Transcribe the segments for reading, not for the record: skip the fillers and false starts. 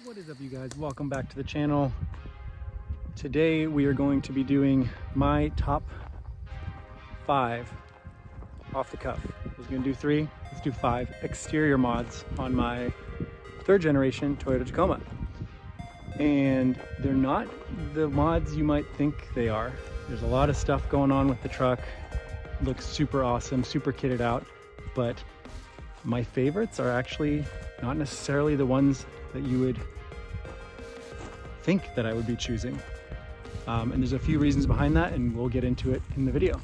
What is up, you guys? Welcome back to the channel. Today we are going to be doing my top 5 off the cuff. I was going to do 3, let's do 5 exterior mods on my 3rd generation Toyota Tacoma. And they're not the mods you might think they are. There's a lot of stuff going on with the truck. Looks super awesome, super kitted out, but my favorites are actually not necessarily the ones that you would think that I would be choosing. And there's a few reasons behind that, and we'll get into it in the video.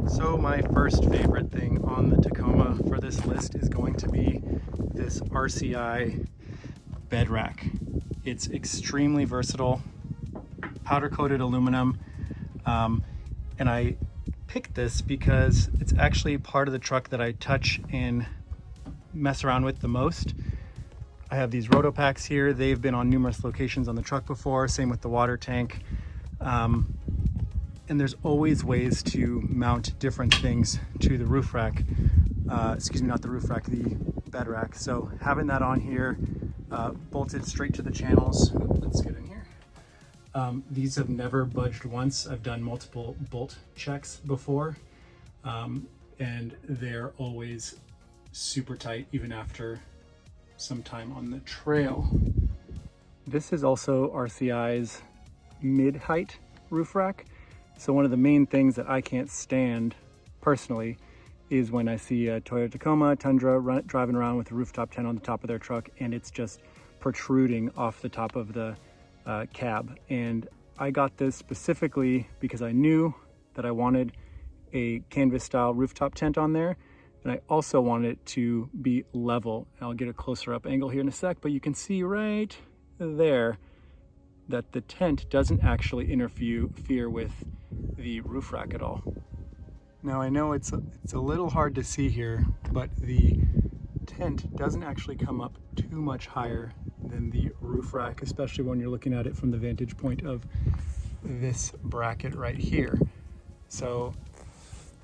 So my first favorite thing on the Tacoma for this list is going to be this RCI bed rack. It's extremely versatile, powder coated aluminum, and I picked this because it's actually part of the truck that I touch and mess around with the most. I have these roto packs here. They've been on numerous locations on the truck before, same with the water tank. And there's always ways to mount different things to the roof rack. Excuse me, not the roof rack, the bed rack. So having that on here, bolted straight to the channels. Let's get in here. These have never budged once. I've done multiple bolt checks before, and they're always super tight even after some time on the trail. This is also RCI's mid-height roof rack. So one of the main things that I can't stand personally is when I see a Toyota Tacoma, Tundra driving around with a rooftop tent on the top of their truck and it's just protruding off the top of the cab. And I got this specifically because I knew that I wanted a canvas style rooftop tent on there, and I also wanted it to be level. And I'll get a closer up angle here in a sec, but you can see right there that the tent doesn't actually interfere with the roof rack at all. Now I know it's a little hard to see here, but the tent doesn't actually come up too much higher than the roof rack, especially when you're looking at it from the vantage point of this bracket right here. So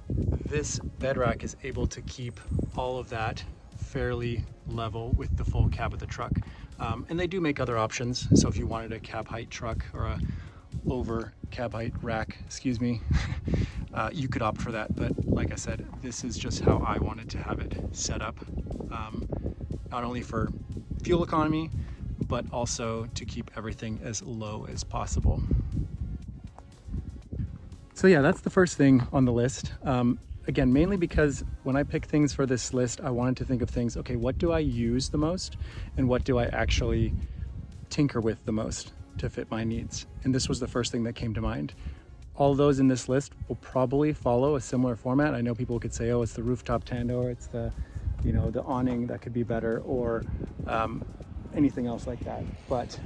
this bed rack is able to keep all of that fairly level with the full cab of the truck. And they do make other options. So if you wanted a cab height truck or a over cab height rack, excuse me, you could opt for that. But like I said, this is just how I wanted to have it set up. Not only for fuel economy, but also to keep everything as low as possible. So yeah, that's the first thing on the list. Again, mainly because when I pick things for this list, I wanted to think of things, okay, what do I use the most and what do I actually tinker with the most to fit my needs? And this was the first thing that came to mind. All those in this list will probably follow a similar format. I know people could say, oh, it's the rooftop tent, or it's the, you know, the awning that could be better, or anything else like that. But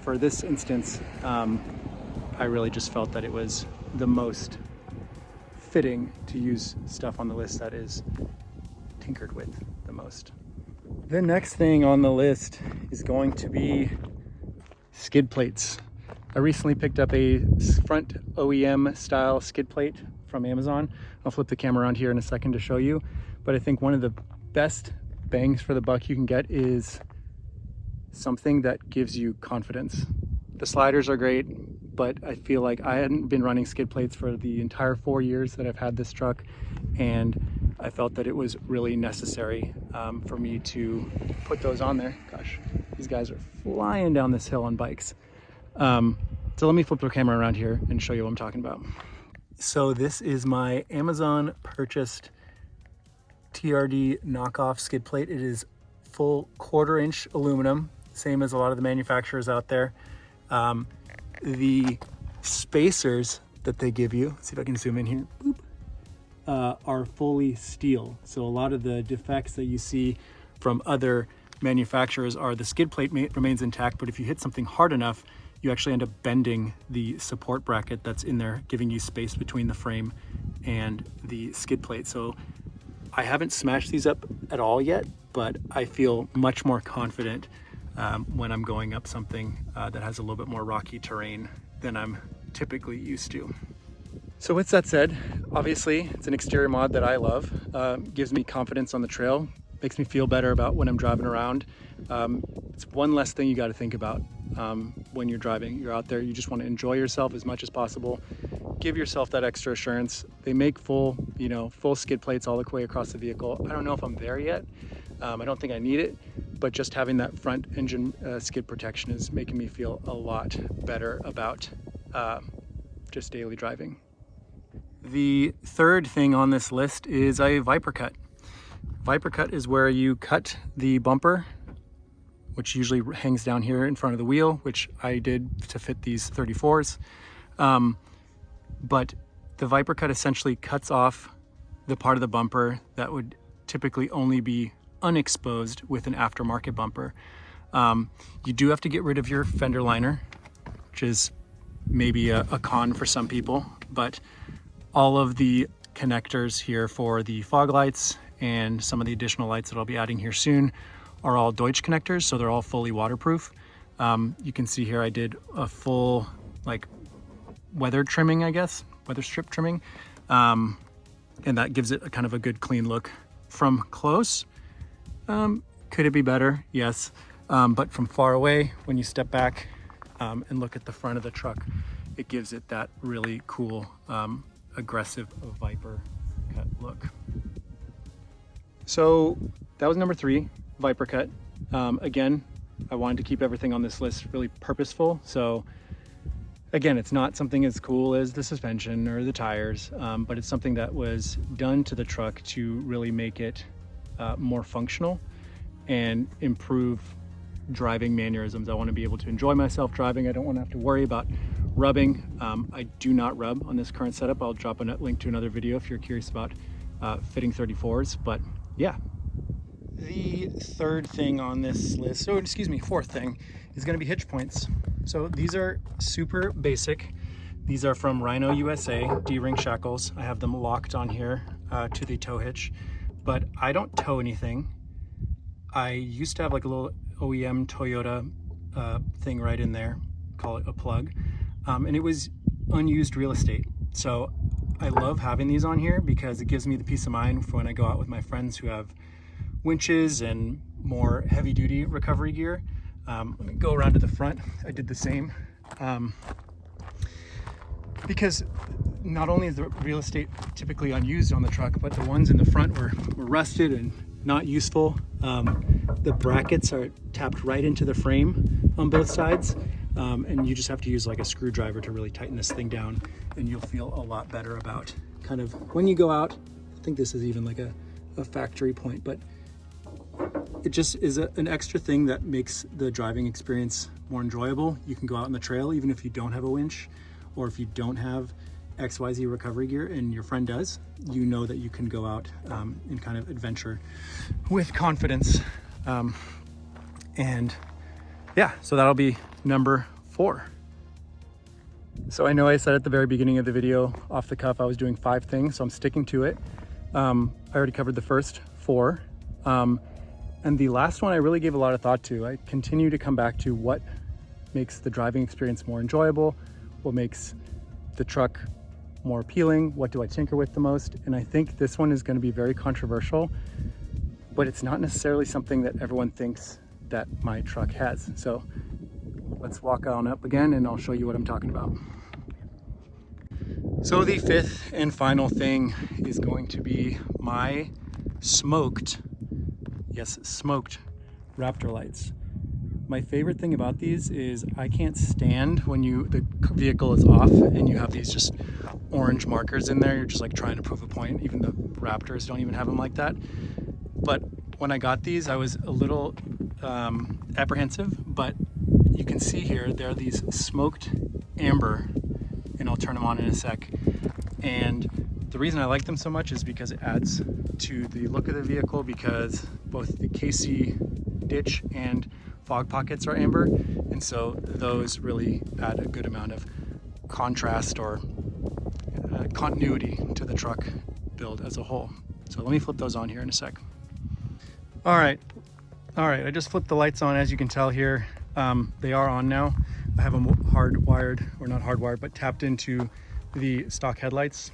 for this instance, I really just felt that it was the most fitting to use stuff on the list that is tinkered with the most. The next thing on the list is going to be skid plates. I recently picked up a front OEM style skid plate from Amazon. I'll flip the camera around here in a second to show you, but I think one of the best bangs for the buck you can get is something that gives you confidence. The sliders are great, but I feel like I hadn't been running skid plates for the entire 4 years that I've had this truck, and I felt that it was really necessary for me to put those on there. Gosh, these guys are flying down this hill on bikes. So let me flip the camera around here and show you what I'm talking about. So this is my Amazon purchased TRD knockoff skid plate. It is full 1/4-inch aluminum, same as a lot of the manufacturers out there. The spacers that they give you, let's see if I can zoom in here, boop, are fully steel. So a lot of the defects that you see from other manufacturers are the skid plate remains intact, but if you hit something hard enough, you actually end up bending the support bracket that's in there, giving you space between the frame and the skid plate. So I haven't smashed these up at all yet, but I feel much more confident when I'm going up something that has a little bit more rocky terrain than I'm typically used to. So with that said, obviously it's an exterior mod that I love. Gives me confidence on the trail, makes me feel better about when I'm driving around. It's one less thing you got to think about when you're driving. You're out there, you just want to enjoy yourself as much as possible. Give yourself that extra assurance. They make full skid plates all the way across the vehicle. I don't know if I'm there yet. I don't think I need it, but just having that front engine skid protection is making me feel a lot better about just daily driving. The third thing on this list is a Viper cut. Viper cut is where you cut the bumper, which usually hangs down here in front of the wheel, which I did to fit these 34s. But the Viper cut essentially cuts off the part of the bumper that would typically only be unexposed with an aftermarket bumper. You do have to get rid of your fender liner, which is maybe a con for some people, but all of the connectors here for the fog lights and some of the additional lights that I'll be adding here soon are all Deutsch connectors, so they're all fully waterproof. You can see here I did a full weather trimming, I guess, weather strip trimming, and that gives it a kind of a good clean look. From close, could it be better? Yes, but from far away, when you step back and look at the front of the truck, it gives it that really cool aggressive Viper cut look. So that was number 3, Viper cut. Again, I wanted to keep everything on this list really purposeful. So again, it's not something as cool as the suspension or the tires, but it's something that was done to the truck to really make it more functional and improve driving mannerisms. I want to be able to enjoy myself driving. I don't want to have to worry about rubbing. I do not rub on this current setup. I'll drop a link to another video if you're curious about fitting 34s, but yeah. The third thing on this list, fourth thing, is going to be hitch points. So these are super basic. These are from Rhino USA, D-ring shackles. I have them locked on here to the tow hitch, but I don't tow anything. I used to have like a little OEM Toyota thing right in there, call it a plug, and it was unused real estate. So I love having these on here because it gives me the peace of mind for when I go out with my friends who have winches and more heavy duty recovery gear. Let me go around to the front. I did the same because not only is the real estate typically unused on the truck, but the ones in the front were rusted and not useful. The brackets are tapped right into the frame on both sides, and you just have to use like a screwdriver to really tighten this thing down, and you'll feel a lot better about kind of when you go out. I think this is even like a factory point, but it just is an extra thing that makes the driving experience more enjoyable. You can go out on the trail even if you don't have a winch, or if you don't have XYZ recovery gear and your friend does, you know that you can go out and kind of adventure with confidence. And yeah, so that'll be number 4. So I know I said at the very beginning of the video, off the cuff, I was doing 5 things, so I'm sticking to it. I already covered the first 4. And the last one I really gave a lot of thought to. I continue to come back to what makes the driving experience more enjoyable, what makes the truck more appealing, what do I tinker with the most. And I think this one is going to be very controversial, but it's not necessarily something that everyone thinks that my truck has. So let's walk on up again and I'll show you what I'm talking about. So the 5th and final thing is going to be my smoked Raptor lights. My favorite thing about these is I can't stand when the vehicle is off and you have these just orange markers in there. You're just like trying to prove a point. Even the Raptors don't even have them like that. But when I got these, I was a little apprehensive, but you can see here, they're these smoked amber, and I'll turn them on in a sec. And the reason I like them so much is because it adds to the look of the vehicle, because both the KC ditch and fog pockets are amber, and so those really add a good amount of contrast or continuity to the truck build as a whole. So let me flip those on here in a sec. All right, I just flipped the lights on. As you can tell here, they are on now. I have them hardwired, or not hardwired, but tapped into the stock headlights.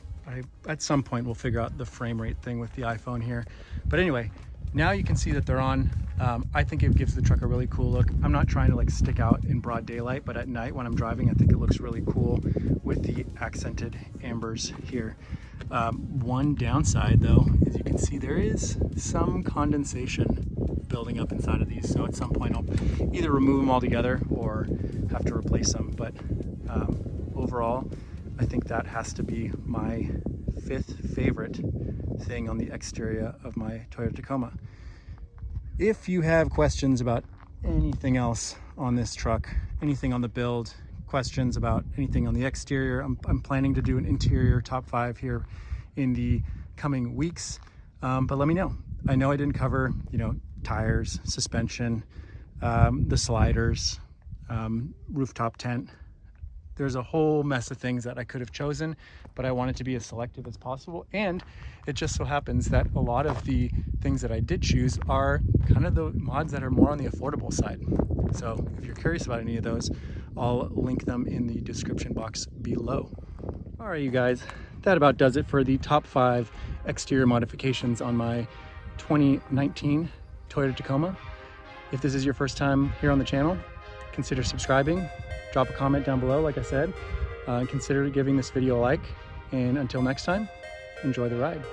At some point we'll figure out the frame rate thing with the iPhone here. But anyway, now you can see that they're on. I think it gives the truck a really cool look. I'm not trying to like stick out in broad daylight, but at night when I'm driving, I think it looks really cool with the accented ambers here. One downside though, is you can see there is some condensation building up inside of these. So at some point I'll either remove them altogether or have to replace them. But overall, I think that has to be my 5th favorite thing on the exterior of my Toyota Tacoma. If you have questions about anything else on this truck, anything on the build, questions about anything on the exterior, I'm planning to do an interior top 5 here in the coming weeks, but let me know. I know I didn't cover, tires, suspension, the sliders, rooftop tent. There's a whole mess of things that I could have chosen, but I wanted to be as selective as possible. And it just so happens that a lot of the things that I did choose are kind of the mods that are more on the affordable side. So if you're curious about any of those, I'll link them in the description box below. All right, you guys, that about does it for the top 5 exterior modifications on my 2019 Toyota Tacoma. If this is your first time here on the channel, consider subscribing, drop a comment down below, like I said, consider giving this video a like, and until next time, enjoy the ride.